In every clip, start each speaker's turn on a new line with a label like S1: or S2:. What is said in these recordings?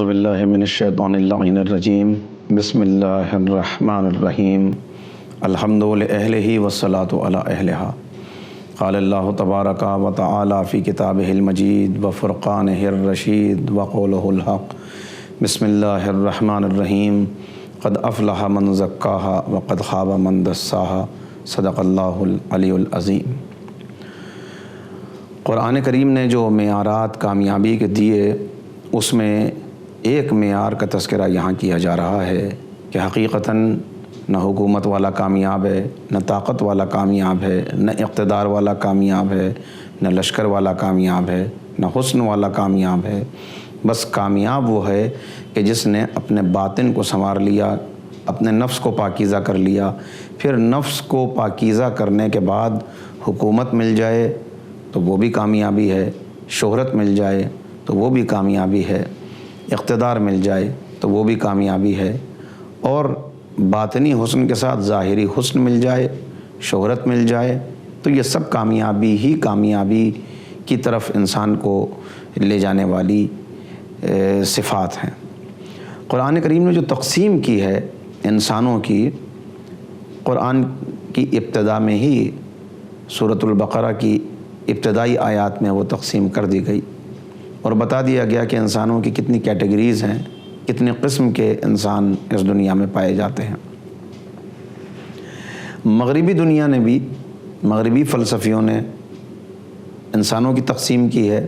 S1: باللہ من الشیطان اللعین الرجیم بسم اللہ الرحمن الرحیم الحمد لأہلہ والصلاة علی اہلہا قال اللہ تبارک و تعالی فی کتابہ المجید وفرقانہ الرشید وقولہ الحق بسم اللہ الرحمن الرحیم قد افلح من زکاہا وقد خاب من دساہا صدق اللہ العلی العظیم۔ قرآن کریم نے جو معیارات کامیابی کے دیے اس میں ایک معیار کا تذکرہ یہاں کیا جا رہا ہے کہ حقیقتاً نہ حکومت والا کامیاب ہے، نہ طاقت والا کامیاب ہے، نہ اقتدار والا کامیاب ہے، نہ لشکر والا کامیاب ہے، نہ حسن والا کامیاب ہے۔ بس کامیاب وہ ہے کہ جس نے اپنے باطن کو سنوار لیا، اپنے نفس کو پاکیزہ کر لیا، پھر نفس کو پاکیزہ کرنے کے بعد حکومت مل جائے تو وہ بھی کامیابی ہے، شہرت مل جائے تو وہ بھی کامیابی ہے، اقتدار مل جائے تو وہ بھی کامیابی ہے، اور باطنی حسن کے ساتھ ظاہری حسن مل جائے، شہرت مل جائے تو یہ سب کامیابی ہی کامیابی کی طرف انسان کو لے جانے والی صفات ہیں۔ قرآن کریم نے جو تقسیم کی ہے انسانوں کی، قرآن کی ابتدا میں ہی سورۃ البقرہ کی ابتدائی آیات میں وہ تقسیم کر دی گئی اور بتا دیا گیا کہ انسانوں کی کتنی کیٹیگریز ہیں، کتنے قسم کے انسان اس دنیا میں پائے جاتے ہیں۔ مغربی دنیا نے بھی، مغربی فلسفیوں نے انسانوں کی تقسیم کی ہے،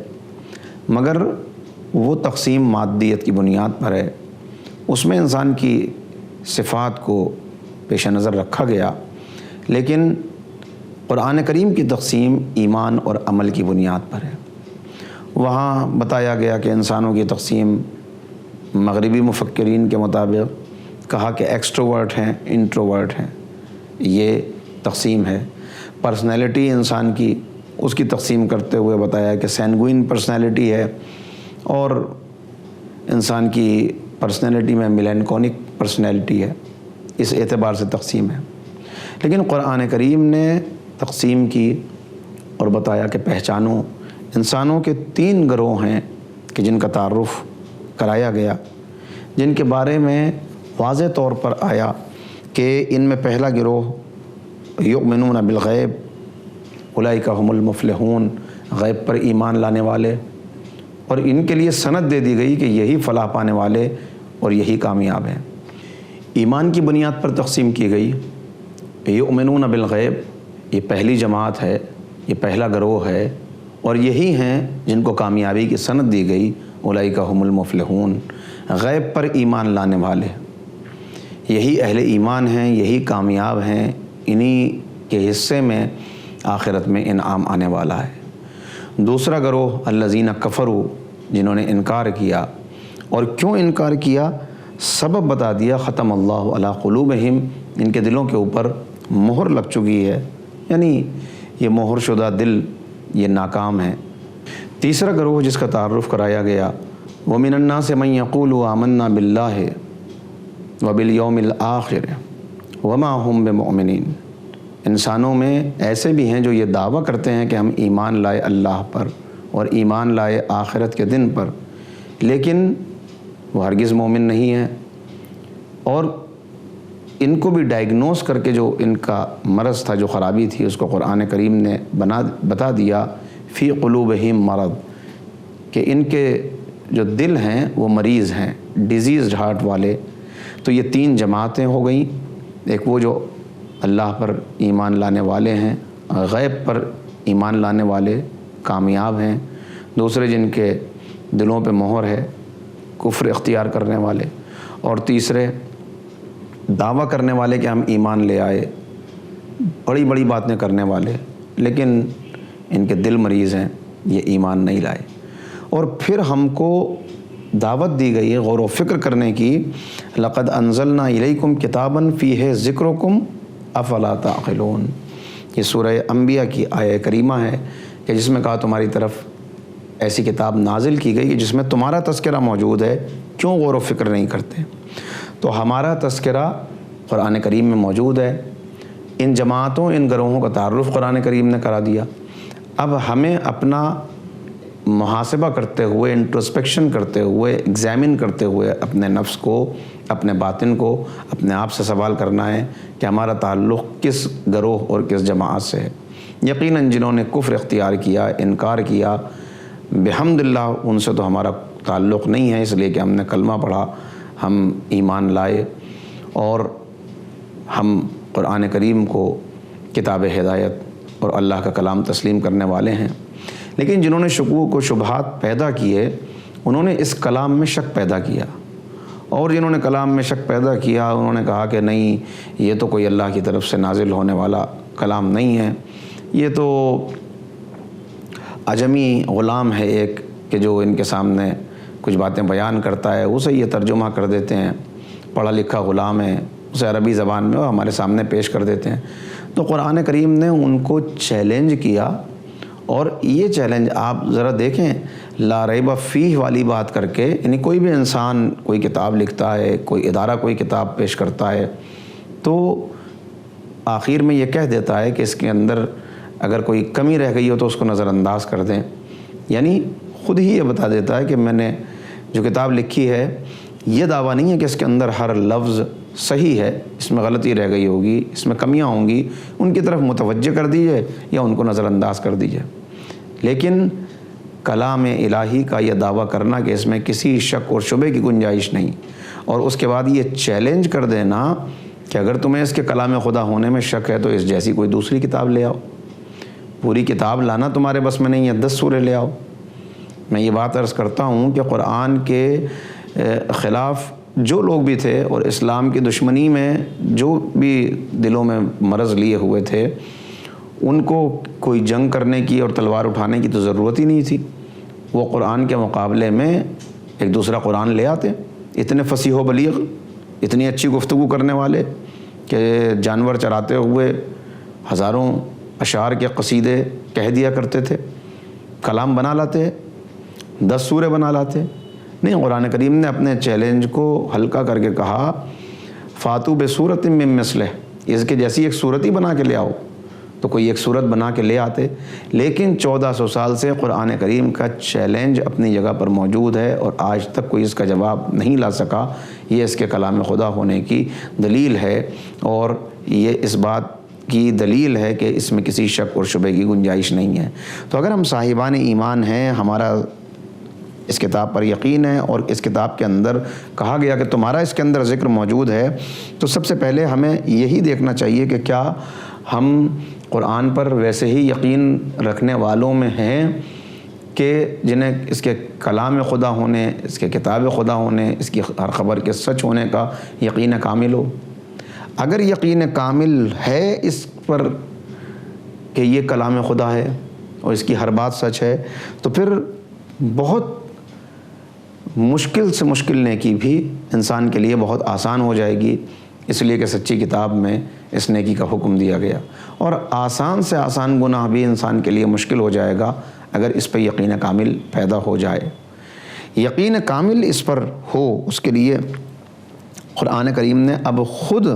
S1: مگر وہ تقسیم مادیت کی بنیاد پر ہے۔ اس میں انسان کی صفات کو پیش نظر رکھا گیا، لیکن قرآن کریم کی تقسیم ایمان اور عمل کی بنیاد پر ہے۔ وہاں بتایا گیا کہ انسانوں کی تقسیم مغربی مفکرین کے مطابق کہا کہ ایکسٹروورٹ ہیں، انٹروورٹ ہیں، یہ تقسیم ہے۔ پرسنالٹی انسان کی، اس کی تقسیم کرتے ہوئے بتایا کہ سینگوئن پرسنالٹی ہے، اور انسان کی پرسنالٹی میں میلانکونک پرسنالٹی ہے، اس اعتبار سے تقسیم ہے۔ لیکن قرآن کریم نے تقسیم کی اور بتایا کہ پہچانو، انسانوں کے 3 گروہ ہیں کہ جن کا تعارف کرایا گیا، جن کے بارے میں واضح طور پر آیا کہ ان میں پہلا گروہ یؤمنون بالغیب اولئک هم المفلحون، غیب پر ایمان لانے والے، اور ان کے لیے سند دے دی گئی کہ یہی فلاح پانے والے اور یہی کامیاب ہیں۔ ایمان کی بنیاد پر تقسیم کی گئی۔ یؤمنون بالغیب، یہ پہلی جماعت ہے، یہ پہلا گروہ ہے، اور یہی ہیں جن کو کامیابی کی سند دی گئی، اولئک هم المفلحون، غیب پر ایمان لانے والے، یہی اہل ایمان ہیں، یہی کامیاب ہیں، انہی کے حصے میں آخرت میں انعام آنے والا ہے۔ دوسرا گروہ الذین کفروا، جنہوں نے انکار کیا، اور کیوں انکار کیا سبب بتا دیا، ختم اللہ علی قلوبہم، ان کے دلوں کے اوپر مہر لگ چکی ہے، یعنی یہ مہر شدہ دل یہ ناکام ہے۔ تیسرا گروہ جس کا تعارف کرایا گیا، وَمِنَ النَّاسِ مَن يَقُولُ آمَنَّا بِاللَّهِ وَبِالْيَوْمِ الْآخِرِ وَمَا هُمْ بِمُؤْمِنِينَ، انسانوں میں ایسے بھی ہیں جو یہ دعویٰ کرتے ہیں کہ ہم ایمان لائے اللہ پر اور ایمان لائے آخرت کے دن پر، لیکن وہ ہرگز مومن نہیں ہیں، اور ان کو بھی ڈائیگنوز کر کے جو ان کا مرض تھا، جو خرابی تھی، اس کو قرآن کریم نے بتا دیا، فی قلوبہم مرض، کہ ان کے جو دل ہیں وہ مریض ہیں، ڈیزیزڈ ہارٹ والے۔ تو یہ 3 جماعتیں ہو گئیں، ایک وہ جو اللہ پر ایمان لانے والے ہیں، غیب پر ایمان لانے والے کامیاب ہیں، دوسرے جن کے دلوں پہ مہر ہے کفر اختیار کرنے والے، اور تیسرے دعویٰ کرنے والے کہ ہم ایمان لے آئے، بڑی بڑی باتیں کرنے والے، لیکن ان کے دل مریض ہیں، یہ ایمان نہیں لائے۔ اور پھر ہم کو دعوت دی گئی ہے غور و فکر کرنے کی، لقد انزلنا الیکم کتابا فیہ ذکرکم افلا تعقلون، یہ سورہ انبیاء کی آیہ کریمہ ہے کہ جس میں کہا تمہاری طرف ایسی کتاب نازل کی گئی جس میں تمہارا تذکرہ موجود ہے، کیوں غور و فکر نہیں کرتے؟ تو ہمارا تذکرہ قرآن کریم میں موجود ہے، ان جماعتوں، ان گروہوں کا تعارف قرآن کریم نے کرا دیا۔ اب ہمیں اپنا محاسبہ کرتے ہوئے، انٹروسپیکشن کرتے ہوئے، ایگزامن کرتے ہوئے اپنے نفس کو، اپنے باطن کو، اپنے آپ سے سوال کرنا ہے کہ ہمارا تعلق کس گروہ اور کس جماعت سے ہے۔ یقیناً جنہوں نے کفر اختیار کیا، انکار کیا، بحمد اللہ ان سے تو ہمارا تعلق نہیں ہے، اس لیے کہ ہم نے کلمہ پڑھا، ہم ایمان لائے اور ہم قرآن کریم کو کتاب ہدایت اور اللہ کا کلام تسلیم کرنے والے ہیں۔ لیکن جنہوں نے شکوک و شبہات پیدا کیے، انہوں نے اس کلام میں شک پیدا کیا، اور جنہوں نے کلام میں شک پیدا کیا انہوں نے کہا کہ نہیں، یہ تو کوئی اللہ کی طرف سے نازل ہونے والا کلام نہیں ہے، یہ تو عجمی غلام ہے ایک کہ جو ان کے سامنے کچھ باتیں بیان کرتا ہے، اسے یہ ترجمہ کر دیتے ہیں، پڑھا لکھا غلام ہے، اسے عربی زبان میں وہ ہمارے سامنے پیش کر دیتے ہیں۔ تو قرآن کریم نے ان کو چیلنج کیا، اور یہ چیلنج آپ ذرا دیکھیں، لا ریب فیہ والی بات کر کے، یعنی کوئی بھی انسان کوئی کتاب لکھتا ہے، کوئی ادارہ کوئی کتاب پیش کرتا ہے، تو آخر میں یہ کہہ دیتا ہے کہ اس کے اندر اگر کوئی کمی رہ گئی ہو تو اس کو نظر انداز کر دیں، یعنی خود ہی یہ بتا دیتا ہے کہ میں نے جو کتاب لکھی ہے، یہ دعویٰ نہیں ہے کہ اس کے اندر ہر لفظ صحیح ہے، اس میں غلطی رہ گئی ہوگی، اس میں کمیاں ہوں گی، ان کی طرف متوجہ کر دیجئے یا ان کو نظر انداز کر دیجئے۔ لیکن کلام الہی کا یہ دعویٰ کرنا کہ اس میں کسی شک اور شبے کی گنجائش نہیں، اور اس کے بعد یہ چیلنج کر دینا کہ اگر تمہیں اس کے کلام خدا ہونے میں شک ہے تو اس جیسی کوئی دوسری کتاب لے آؤ، پوری کتاب لانا تمہارے بس میں نہیں ہے، 10 سورے لے آؤ۔ میں یہ بات عرض کرتا ہوں کہ قرآن کے خلاف جو لوگ بھی تھے اور اسلام کی دشمنی میں جو بھی دلوں میں مرض لیے ہوئے تھے، ان کو کوئی جنگ کرنے کی اور تلوار اٹھانے کی تو ضرورت ہی نہیں تھی، وہ قرآن کے مقابلے میں ایک دوسرا قرآن لے آتے، اتنے فصیح و بلیغ، اتنی اچھی گفتگو کرنے والے کہ جانور چراتے ہوئے ہزاروں اشعار کے قصیدے کہہ دیا کرتے تھے، کلام بنا لاتے، 10 سورے بنا لاتے۔ نہیں، قرآن کریم نے اپنے چیلنج کو ہلکا کر کے کہا، فاتو بصورت من مثلہ، اس کے جیسی ایک صورت ہی بنا کے لے آؤ۔ تو کوئی ایک صورت بنا کے لے آتے، لیکن 1400 سال سے قرآن کریم کا چیلنج اپنی جگہ پر موجود ہے اور آج تک کوئی اس کا جواب نہیں لا سکا۔ یہ اس کے کلام خدا ہونے کی دلیل ہے، اور یہ اس بات کی دلیل ہے کہ اس میں کسی شک اور شبے کی گنجائش نہیں ہے۔ تو اگر ہم صاحبان ایمان ہیں، ہمارا اس کتاب پر یقین ہے اور اس کتاب کے اندر کہا گیا کہ تمہارا اس کے اندر ذکر موجود ہے، تو سب سے پہلے ہمیں یہی دیکھنا چاہیے کہ کیا ہم قرآن پر ویسے ہی یقین رکھنے والوں میں ہیں کہ جنہیں اس کے کلام خدا ہونے، اس کے کتاب خدا ہونے، اس کی ہر خبر کے سچ ہونے کا یقین کامل ہو۔ اگر یقین کامل ہے اس پر کہ یہ کلام خدا ہے اور اس کی ہر بات سچ ہے، تو پھر بہت مشکل سے مشکل نیکی بھی انسان کے لیے بہت آسان ہو جائے گی، اس لیے کہ سچی کتاب میں اس نیکی کا حکم دیا گیا، اور آسان سے آسان گناہ بھی انسان کے لیے مشکل ہو جائے گا اگر اس پہ یقین کامل پیدا ہو جائے۔ یقین کامل اس پر ہو، اس کے لیے قرآن کریم نے اب خود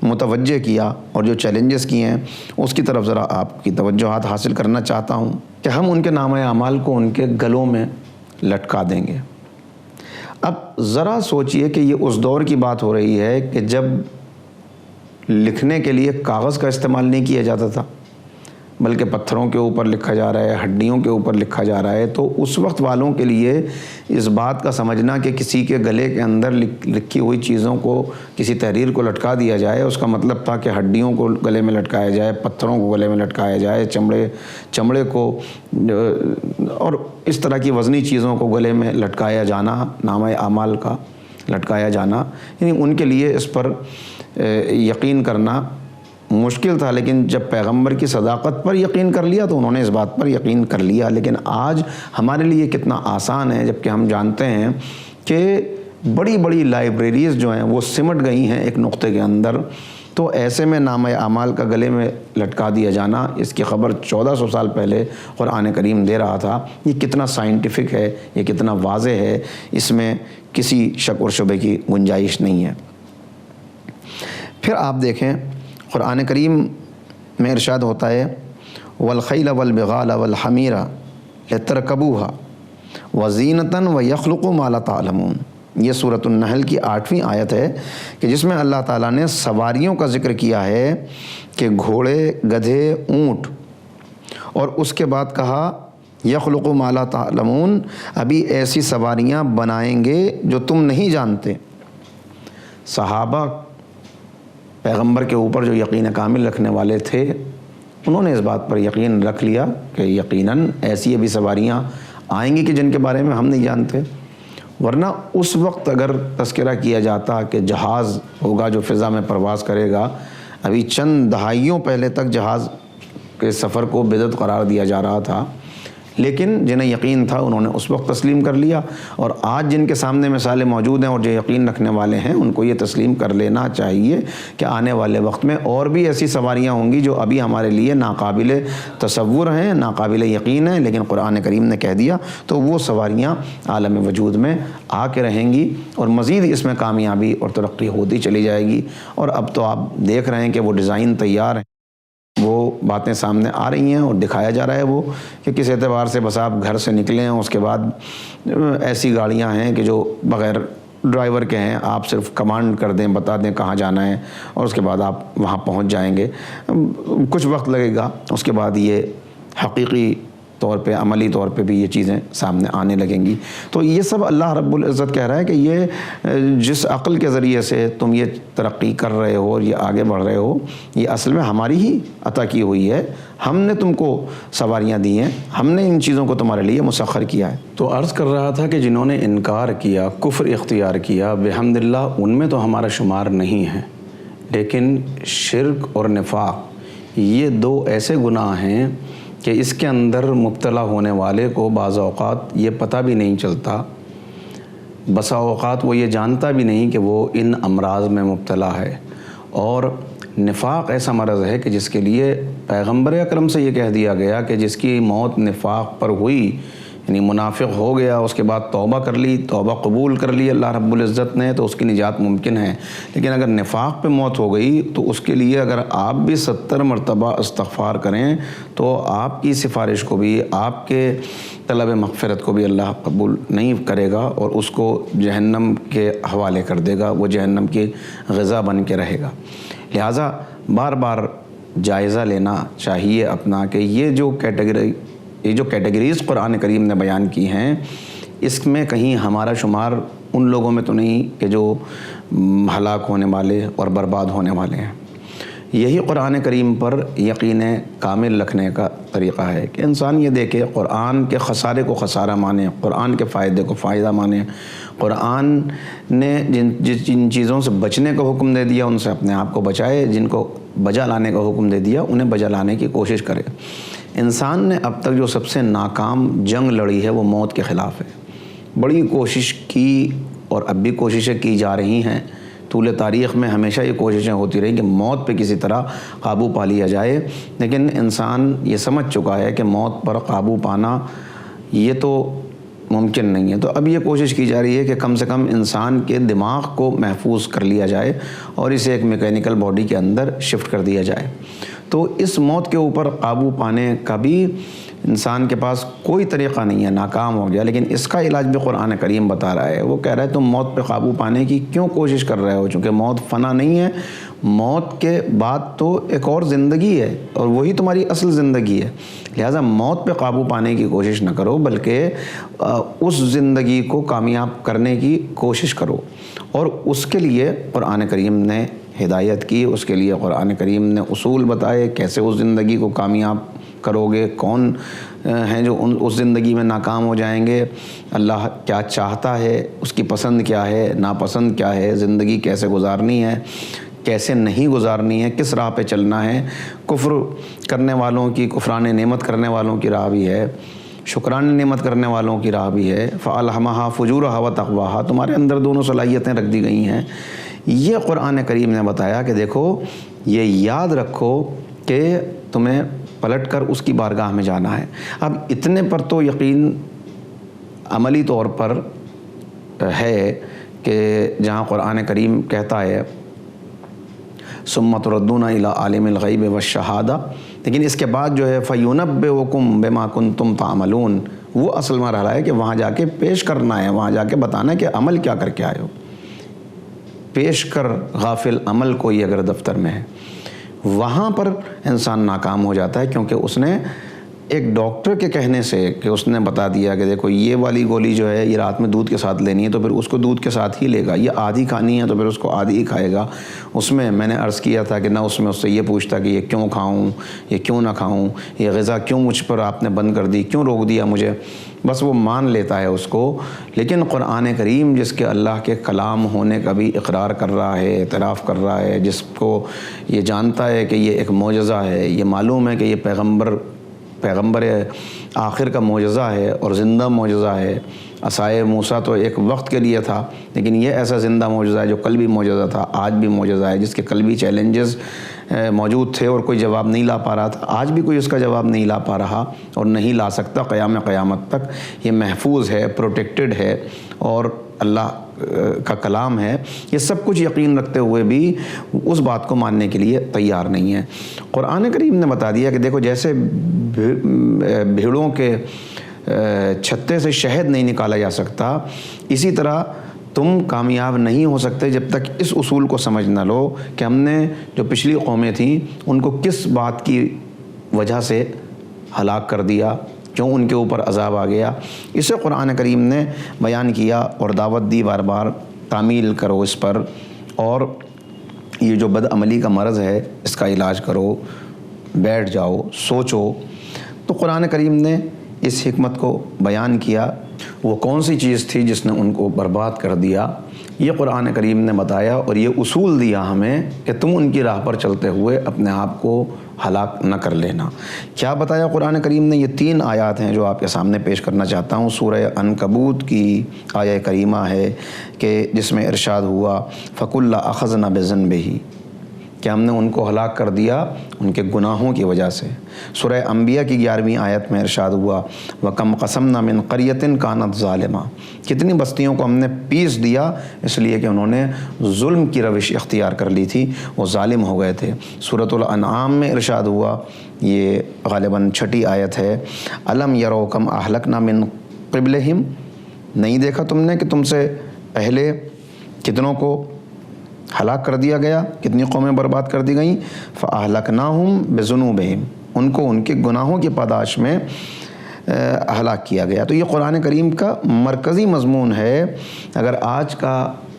S1: متوجہ کیا، اور جو چیلنجز کیے ہیں اس کی طرف ذرا آپ کی توجہات حاصل کرنا چاہتا ہوں کہ ہم ان کے نامہ اعمال کو ان کے گلوں میں لٹکا دیں گے۔ اب ذرا سوچئے کہ یہ اس دور کی بات ہو رہی ہے کہ جب لکھنے کے لیے کاغذ کا استعمال نہیں کیا جاتا تھا، بلکہ پتھروں کے اوپر لکھا جا رہا ہے، ہڈیوں کے اوپر لکھا جا رہا ہے۔ تو اس وقت والوں کے لیے اس بات کا سمجھنا کہ کسی کے گلے کے اندر لکھی ہوئی چیزوں کو، کسی تحریر کو لٹکا دیا جائے، اس کا مطلب تھا کہ ہڈیوں کو گلے میں لٹکایا جائے، پتھروں کو گلے میں لٹکایا جائے، چمڑے کو اور اس طرح کی وزنی چیزوں کو گلے میں لٹکایا جانا، نامہ اعمال کا لٹکایا جانا، یعنی ان کے لیے اس پر یقین کرنا مشکل تھا۔ لیکن جب پیغمبر کی صداقت پر یقین کر لیا تو انہوں نے اس بات پر یقین کر لیا۔ لیکن آج ہمارے لیے کتنا آسان ہے، جبکہ ہم جانتے ہیں کہ بڑی بڑی لائبریریز جو ہیں وہ سمٹ گئی ہیں ایک نقطے کے اندر، تو ایسے میں نامہ اعمال کا گلے میں لٹکا دیا جانا، اس کی خبر 1400 سال پہلے قرآن کریم دے رہا تھا۔ یہ کتنا سائنٹیفک ہے، یہ کتنا واضح ہے، اس میں کسی شک اور شبے کی گنجائش نہیں ہے۔ پھر آپ دیکھیں قرآن کریم میں ارشاد ہوتا ہے، والخیل والبغال والحمیر لترکبوہا وزینتاً ویخلق ما لا تعلمون۔ یہ سورۃ النحل کی 8ویں آیت ہے کہ جس میں اللہ تعالیٰ نے سواریوں کا ذکر کیا ہے کہ گھوڑے، گدھے، اونٹ، اور اس کے بعد کہا یخلق ما لا تعلمون، ابھی ایسی سواریاں بنائیں گے جو تم نہیں جانتے۔ صحابہ پیغمبر کے اوپر جو یقین کامل رکھنے والے تھے انہوں نے اس بات پر یقین رکھ لیا کہ یقیناً ایسی ابھی سواریاں آئیں گی کہ جن کے بارے میں ہم نہیں جانتے، ورنہ اس وقت اگر تذکرہ کیا جاتا کہ جہاز ہوگا جو فضا میں پرواز کرے گا، ابھی چند دہائیوں پہلے تک جہاز کے سفر کو بدعت قرار دیا جا رہا تھا، لیکن جنہیں یقین تھا انہوں نے اس وقت تسلیم کر لیا، اور آج جن کے سامنے مثالیں موجود ہیں اور جو یقین رکھنے والے ہیں ان کو یہ تسلیم کر لینا چاہیے کہ آنے والے وقت میں اور بھی ایسی سواریاں ہوں گی جو ابھی ہمارے لیے ناقابل تصور ہیں، ناقابل یقین ہیں، لیکن قرآن کریم نے کہہ دیا تو وہ سواریاں عالم وجود میں آ کے رہیں گی اور مزید اس میں کامیابی اور ترقی ہوتی چلی جائے گی۔ اور اب تو آپ دیکھ رہے ہیں کہ وہ ڈیزائن تیار ہیں، وہ باتیں سامنے آ رہی ہیں اور دکھایا جا رہا ہے وہ کہ کس اعتبار سے بس آپ گھر سے نکلے ہیں، اس کے بعد ایسی گاڑیاں ہیں کہ جو بغیر ڈرائیور کے ہیں، آپ صرف کمانڈ کر دیں، بتا دیں کہاں جانا ہے اور اس کے بعد آپ وہاں پہنچ جائیں گے۔ کچھ وقت لگے گا، اس کے بعد یہ حقیقی طور پہ، عملی طور پہ بھی یہ چیزیں سامنے آنے لگیں گی۔ تو یہ سب اللہ رب العزت کہہ رہا ہے کہ یہ جس عقل کے ذریعے سے تم یہ ترقی کر رہے ہو اور یہ آگے بڑھ رہے ہو، یہ اصل میں ہماری ہی عطا کی ہوئی ہے، ہم نے تم کو سواریاں دی ہیں، ہم نے ان چیزوں کو تمہارے لیے مسخر کیا ہے۔
S2: تو عرض کر رہا تھا کہ جنہوں نے انکار کیا، کفر اختیار کیا، بحمداللہ ان میں تو ہمارا شمار نہیں ہے، لیکن شرک اور نفاق یہ دو ایسے گناہ ہیں کہ اس کے اندر مبتلا ہونے والے کو بعض اوقات یہ پتہ بھی نہیں چلتا، بسا اوقات وہ یہ جانتا بھی نہیں کہ وہ ان امراض میں مبتلا ہے۔ اور نفاق ایسا مرض ہے کہ جس کے لیے پیغمبر اکرم سے یہ کہہ دیا گیا کہ جس کی موت نفاق پر ہوئی، یعنی منافق ہو گیا، اس کے بعد توبہ کر لی، توبہ قبول کر لی اللہ رب العزت نے، تو اس کی نجات ممکن ہے۔ لیکن اگر نفاق پہ موت ہو گئی تو اس کے لیے اگر آپ بھی 70 مرتبہ استغفار کریں تو آپ کی سفارش کو بھی، آپ کے طلب مغفرت کو بھی اللہ قبول نہیں کرے گا اور اس کو جہنم کے حوالے کر دے گا، وہ جہنم کی غذا بن کے رہے گا۔ لہٰذا بار بار جائزہ لینا چاہیے اپنا کہ یہ جو کیٹیگریز قرآن کریم نے بیان کی ہیں، اس میں کہیں ہمارا شمار ان لوگوں میں تو نہیں کہ جو ہلاک ہونے والے اور برباد ہونے والے ہیں۔ یہی قرآن کریم پر یقین کامل رکھنے کا طریقہ ہے کہ انسان یہ دیکھے، قرآن کے خسارے کو خسارہ مانے، قرآن کے فائدے کو فائدہ مانے، قرآن نے جن چیزوں سے بچنے کا حکم دے دیا ان سے اپنے آپ کو بچائے، جن کو بجا لانے کا حکم دے دیا انہیں بجا لانے کی کوشش کرے۔ انسان نے اب تک جو سب سے ناکام جنگ لڑی ہے وہ موت کے خلاف ہے۔ بڑی کوشش کی اور اب بھی کوششیں کی جا رہی ہیں، طول تاریخ میں ہمیشہ یہ کوششیں ہوتی رہیں کہ موت پہ کسی طرح قابو پا لیا جائے، لیکن انسان یہ سمجھ چکا ہے کہ موت پر قابو پانا یہ تو ممکن نہیں ہے۔ تو اب یہ کوشش کی جا رہی ہے کہ کم سے کم انسان کے دماغ کو محفوظ کر لیا جائے اور اسے ایک میکینیکل باڈی کے اندر شفٹ کر دیا جائے۔ تو اس موت کے اوپر قابو پانے کا بھی انسان کے پاس کوئی طریقہ نہیں ہے، ناکام ہو گیا، لیکن اس کا علاج بھی قرآن کریم بتا رہا ہے۔ وہ کہہ رہا ہے تم موت پہ قابو پانے کی کیوں کوشش کر رہے ہو؟ چونکہ موت فنا نہیں ہے، موت کے بعد تو ایک اور زندگی ہے اور وہی تمہاری اصل زندگی ہے۔ لہٰذا موت پہ قابو پانے کی کوشش نہ کرو، بلکہ اس زندگی کو کامیاب کرنے کی کوشش کرو، اور اس کے لیے قرآن کریم نے ہدایت کی، اس کے لیے قرآن کریم نے اصول بتائے کیسے اس زندگی کو کامیاب کرو گے، کون ہیں جو اس زندگی میں ناکام ہو جائیں گے، اللہ کیا چاہتا ہے، اس کی پسند کیا ہے، ناپسند کیا ہے، زندگی کیسے گزارنی ہے، کیسے نہیں گزارنی ہے، کس راہ پہ چلنا ہے۔ کفر کرنے والوں کی، کفران نعمت کرنے والوں کی راہ بھی ہے، شکران نعمت کرنے والوں کی راہ بھی ہے۔ فَأَلْهَمَهَا فُجُورَهَا وَتَقْوَاهَا، تمہارے اندر دونوں صلاحیتیں رکھ دی گئی ہیں۔ یہ قرآن کریم نے بتایا کہ دیکھو یہ یاد رکھو کہ تمہیں پلٹ کر اس کی بارگاہ میں جانا ہے۔ اب اتنے پر تو یقین عملی طور پر ہے کہ جہاں قرآن کریم کہتا ہے
S1: ثم تردون الی عالم الغیب والشہادہ، لیکن اس کے بعد جو ہے فَيُنَبِّئُكُم بِمَا كُنتُم تَعْمَلُونَ، وہ اصل مرحلہ ہے کہ وہاں جا کے پیش کرنا ہے، وہاں جا کے بتانا ہے کہ عمل کیا کر کے آئے ہو۔ پیش کر غافل عمل کوئی اگر دفتر میں ہے، وہاں پر انسان ناکام ہو جاتا ہے، کیونکہ اس نے ایک ڈاکٹر کے کہنے سے کہ اس نے بتا دیا کہ دیکھو یہ والی گولی جو ہے یہ رات میں دودھ کے ساتھ لینی ہے، تو پھر اس کو دودھ کے ساتھ ہی لے گا، یہ آدھی کھانی ہے تو پھر اس کو آدھی ہی کھائے گا۔ اس میں نے عرض کیا تھا کہ نہ اس میں اس سے یہ پوچھتا کہ یہ کیوں کھاؤں، یہ کیوں نہ کھاؤں، یہ غذا کیوں مجھ پر آپ نے بند کر دی، کیوں روک دیا مجھے، بس وہ مان لیتا ہے اس کو۔ لیکن قرآن کریم جس کے اللہ کے کلام ہونے کا بھی اقرار کر رہا ہے، اعتراف کر رہا ہے، جس کو یہ جانتا ہے کہ یہ ایک معجزہ ہے، یہ معلوم ہے کہ یہ پیغمبر آخر کا معجزہ ہے اور زندہ معجزہ ہے۔ عصائے موسیٰ تو ایک وقت کے لیے تھا، لیکن یہ ایسا زندہ معجزہ ہے جو کل بھی معجزہ تھا، آج بھی معجزہ ہے، جس کے کل بھی چیلنجز موجود تھے اور کوئی جواب نہیں لا پا رہا تھا، آج بھی کوئی اس کا جواب نہیں لا پا رہا اور نہیں لا سکتا قیامت تک۔ یہ محفوظ ہے، پروٹیکٹڈ ہے اور اللہ کا کلام ہے۔ یہ سب کچھ یقین رکھتے ہوئے بھی اس بات کو ماننے کے لیے تیار نہیں ہے۔ قرآن کریم نے بتا دیا کہ دیکھو جیسے بھیڑوں کے چھتے سے شہد نہیں نکالا جا سکتا، اسی طرح تم کامیاب نہیں ہو سکتے جب تک اس اصول کو سمجھ نہ لو کہ ہم نے جو پچھلی قومیں تھیں ان کو کس بات کی وجہ سے ہلاک کر دیا، کیوں ان کے اوپر عذاب آ گیا۔ اسے قرآن کریم نے بیان کیا اور دعوت دی بار بار، تعمیل کرو اس پر، اور یہ جو بد عملی کا مرض ہے اس کا علاج کرو، بیٹھ جاؤ، سوچو۔ تو قرآن کریم نے اس حکمت کو بیان کیا، وہ کون سی چیز تھی جس نے ان کو برباد کر دیا، یہ قرآن کریم نے بتایا اور یہ اصول دیا ہمیں کہ تم ان کی راہ پر چلتے ہوئے اپنے آپ کو ہلاک نہ کر لینا۔ کیا بتایا قرآن کریم نے؟ یہ 3 آیات ہیں جو آپ کے سامنے پیش کرنا چاہتا ہوں۔ سورہ عنکبوت کی آیہ کریمہ ہے کہ جس میں ارشاد ہوا فَكُلًّا أَخَذْنَا بِذَنبِهِ، کہ ہم نے ان کو ہلاک کر دیا ان کے گناہوں کی وجہ سے۔ سورہ انبیاء کی 11ویں آیت میں ارشاد ہوا وَكَمْ قَسَمْنَا مِنْ قَرْيَةٍ كَانَتْ ظَالِمَةً، کتنی بستیوں کو ہم نے پیس دیا اس لیے کہ انہوں نے ظلم کی روش اختیار کر لی تھی، وہ ظالم ہو گئے تھے۔ سورۃ الانعام میں ارشاد ہوا، یہ غالباً 6ٹھی آیت ہے، أَلَمْ يَرَوْا كَمْ أَهْلَكْنَا مِنْ قِبْلِهِمْ، نہیں دیکھا تم نے کہ تم سے پہلے کتنوں کو ہلاک کر دیا گیا، کتنی قومیں برباد کر دی گئیں۔ فَأَهْلَكْنَاهُمْ بِذُنُوبِهِمْ، ان کو ان کے گناہوں کی پاداش میں ہلاک کیا گیا۔ تو یہ قرآن کریم کا مرکزی مضمون ہے۔ اگر آج کا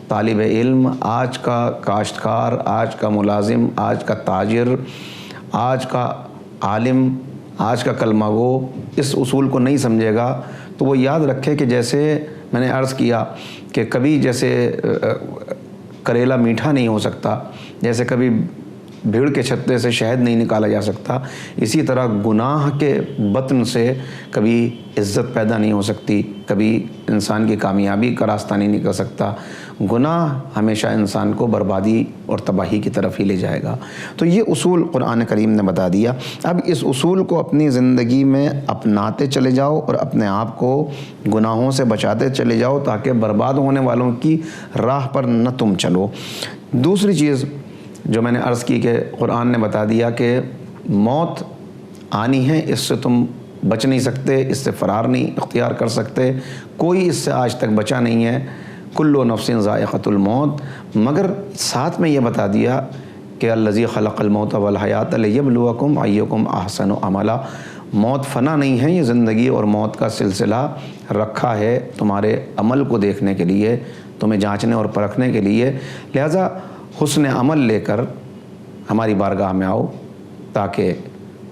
S1: طالب علم، آج کا کاشتکار، آج کا ملازم، آج کا تاجر، آج کا عالم، آج کا کلمہ گو اس اصول کو نہیں سمجھے گا تو وہ یاد رکھے کہ جیسے میں نے عرض کیا کہ کبھی جیسے کریلا میٹھا نہیں ہو سکتا، جیسے کبھی بھیڑ کے چھتے سے شہد نہیں نکالا جا سکتا، اسی طرح گناہ کے بطن سے کبھی عزت پیدا نہیں ہو سکتی، کبھی انسان کی کامیابی کا راستہ نہیں نکل سکتا۔ گناہ ہمیشہ انسان کو بربادی اور تباہی کی طرف ہی لے جائے گا۔ تو یہ اصول قرآن کریم نے بتا دیا۔ اب اس اصول کو اپنی زندگی میں اپناتے چلے جاؤ اور اپنے آپ کو گناہوں سے بچاتے چلے جاؤ تاکہ برباد ہونے والوں کی راہ پر نہ تم چلو۔ دوسری چیز جو میں نے عرض کی کہ قرآن نے بتا دیا کہ موت آنی ہے، اس سے تم بچ نہیں سکتے، اس سے فرار نہیں اختیار کر سکتے، کوئی اس سے آج تک بچا نہیں ہے۔ کل نفس ذائقۃ الموت، مگر ساتھ میں یہ بتا دیا کہ الذی خلق الموت والحیات لیبلوکم ایکم احسن عملا، موت فنا نہیں ہے، یہ زندگی اور موت کا سلسلہ رکھا ہے تمہارے عمل کو دیکھنے کے لیے، تمہیں جانچنے اور پرکھنے کے لیے، لہذا حسن عمل لے کر ہماری بارگاہ میں آؤ تاکہ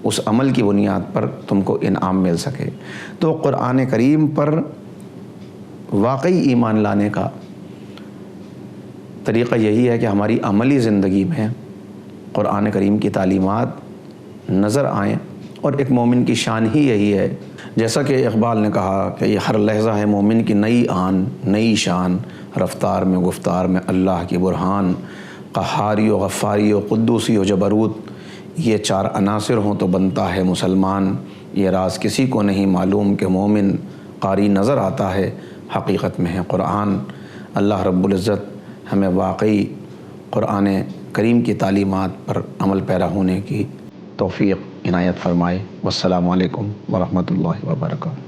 S1: اس عمل کی بنیاد پر تم کو انعام مل سکے۔ تو قرآن کریم پر واقعی ایمان لانے کا طریقہ یہی ہے کہ ہماری عملی زندگی میں قرآن کریم کی تعلیمات نظر آئیں، اور ایک مومن کی شان ہی یہی ہے، جیسا کہ اقبال نے کہا کہ یہ ہر لحظہ ہے مومن کی نئی آن، نئی شان، رفتار میں گفتار میں اللہ کی برہان، قہاری و غفاری و قدوسی و جبروت، یہ 4 عناصر ہوں تو بنتا ہے مسلمان، یہ راز کسی کو نہیں معلوم کہ مومن قاری نظر آتا ہے حقیقت میں ہے قرآن۔ اللہ رب العزت ہمیں واقعی قرآن
S2: کریم کی تعلیمات پر عمل پیرا ہونے کی توفیق عنایت فرمائے۔ والسلام علیکم ورحمۃ اللہ وبرکاتہ۔